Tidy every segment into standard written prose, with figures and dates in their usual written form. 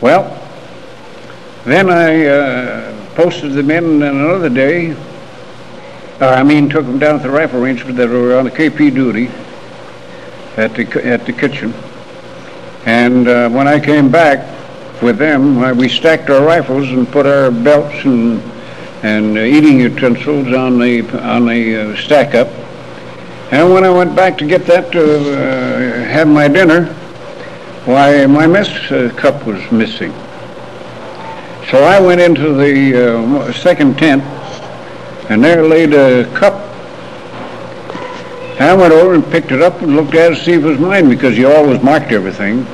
Well, then I posted them in another day. Took them down to the rifle range that were on the KP duty at the kitchen. And when I came back with them, we stacked our rifles and put our belts and eating utensils on the stack up. And when I went back to get that to have my dinner, why, my mess cup was missing. So I went into the second tent, and there laid a cup. I went over and picked it up and looked at it to see if it was mine, because you always marked everything.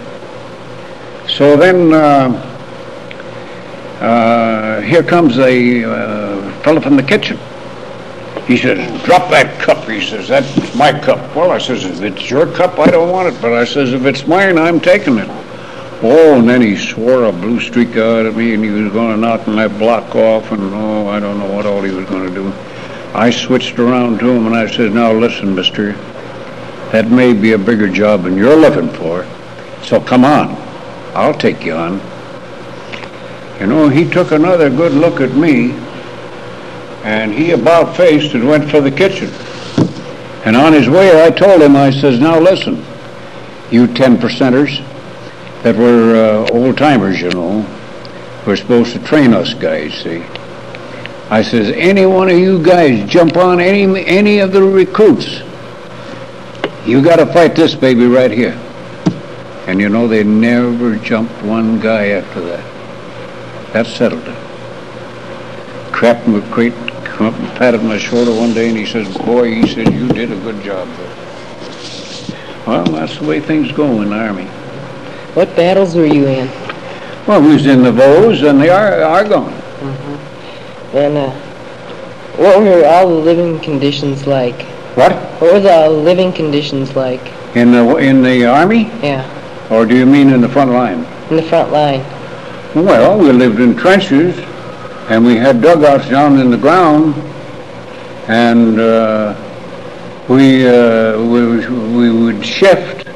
So then here comes a fellow from the kitchen. He says, "Drop that cup." He says, "That's my cup." Well, I says, "If it's your cup, I don't want it." But I says, "If it's mine, I'm taking it." Oh, and then he swore a blue streak out at me, and he was going to knock my block off, and I don't know what all he was going to do. I switched around to him, and I said, "Now listen, mister, that may be a bigger job than you're looking for, so come on, I'll take you on." He took another good look at me, and he about-faced and went for the kitchen. And on his way, I told him, I says, "Now listen, you 10%ers that were old-timers, were supposed to train us guys, see? I says, any one of you guys jump on any of the recruits, you got to fight this baby right here." And they never jumped one guy after that. That settled it. Captain McCrate come up and patted my shoulder one day, and he says, "Boy," he said, "you did a good job there." Well, that's the way things go in the Army. What battles were you in? Well, we was in the Vosges and the Argonne. And what were all the living conditions like? What? What were the living conditions like? In the Army? Yeah. Or do you mean in the front line? In the front line. Well, we lived in trenches, and we had dugouts down in the ground, and we would shift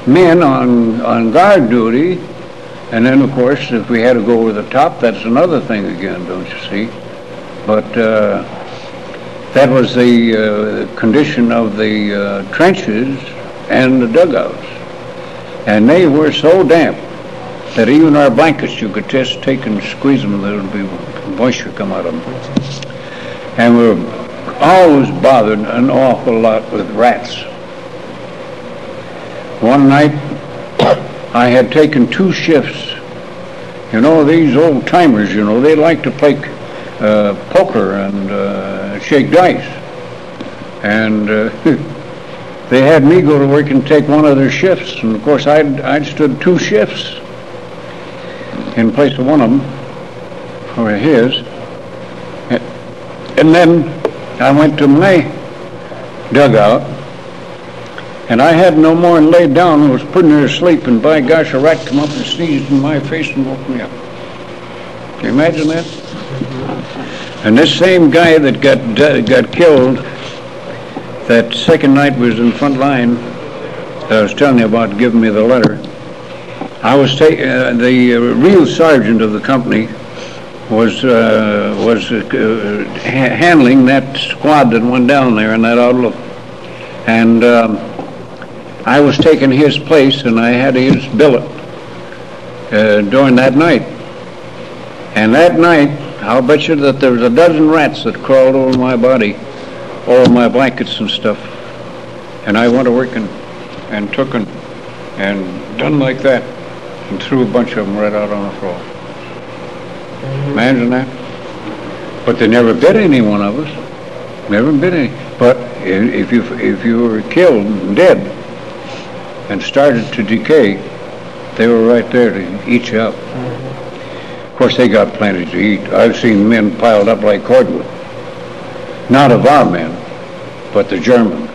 men on guard duty, and then of course if we had to go over the top, that's another thing again, don't you see? But that was the condition of the trenches and the dugouts, and they were so damp that even our blankets you could just take and squeeze them, there would be moisture come out of them. And we were always bothered an awful lot with rats. One night I had taken 2 shifts. These old timers, they like to play poker and shake dice. And they had me go to work and take one of their shifts. And of course I'd stood 2 shifts in place of one of them, or his. And then I went to my dugout, and I had no more than laid down and was putting her to sleep, and by gosh, a rat come up and sneezed in my face and woke me up. Can you imagine that? And this same guy that got killed that second night was in front line that I was telling you about, giving me the letter. I was the real sergeant of the company was handling that squad that went down there in that outlook, and I was taking his place, and I had his billet during that night. And that night, I'll bet you that there was a dozen rats that crawled over my body, over my blankets and stuff, and I went to work and took and done like that, and threw a bunch of them right out on the floor. Imagine that. But they never bit any one of us. Never bit any. But if you were killed and dead and started to decay, they were right there to eat you up. Of course, they got plenty to eat. I've seen men piled up like cordwood. Not of our men, but the Germans.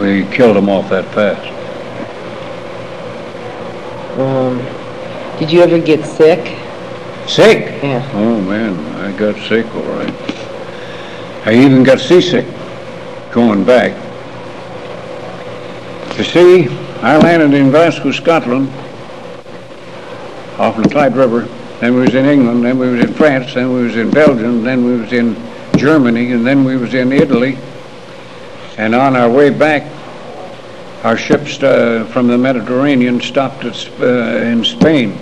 We killed them off that fast. Did you ever get sick? Sick? Yeah. Oh man, I got sick all right. I even got seasick going back. You see, I landed in Glasgow, Scotland off the Clyde River. Then we was in England, then we was in France, then we was in Belgium, then we was in Germany, and then we was in Italy. And on our way back, our ship from the Mediterranean stopped in Spain.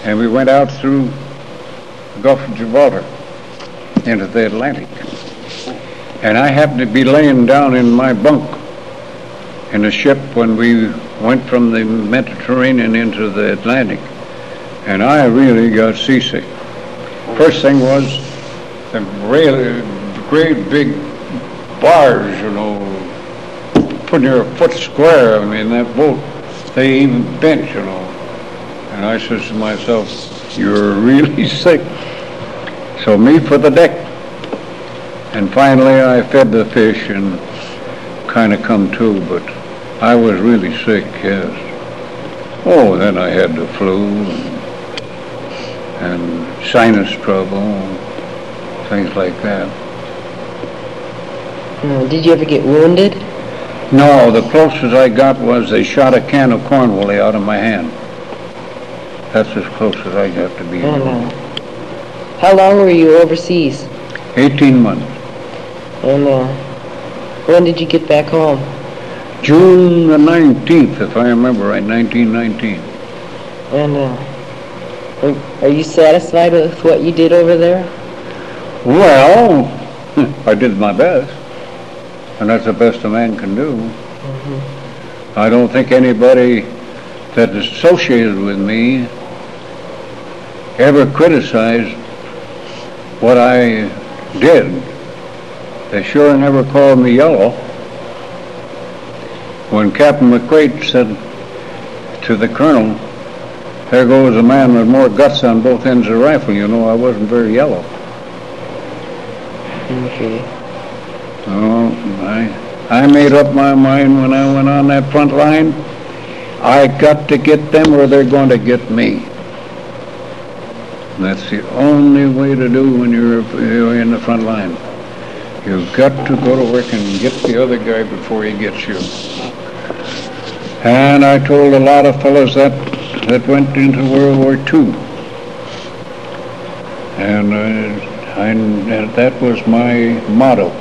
And we went out through the Gulf of Gibraltar into the Atlantic. And I happened to be laying down in my bunk in the ship when we went from the Mediterranean into the Atlantic. And I really got seasick. First thing was the really great big bars, you know, putting your foot square. I mean, that boat, they even bent, you know. And I says to myself, you're really sick. So me for the deck. And finally I fed the fish and kind of come to, but I was really sick, yes. Oh, then I had the flu and sinus trouble, things like that. Did you ever get wounded? No, the closest I got was they shot a can of Cornwallie out of my hand. That's as close as I got to be. How long were you overseas? 18 months. And when did you get back home? June the 19th, if I remember right, 1919. And are you satisfied with what you did over there? Well, I did my best, and that's the best a man can do. Mm-hmm. I don't think anybody that is associated with me ever criticized what I did. They sure never called me yellow. When Captain McQuaid said to the colonel, there goes a man with more guts on both ends of the rifle, you know, I wasn't very yellow. Okay. Oh, I made up my mind when I went on that front line. I got to get them or they're going to get me. And that's the only way to do when you're in the front line. You've got to go to work and get the other guy before he gets you. And I told a lot of fellows that went into World War II. And that was my motto.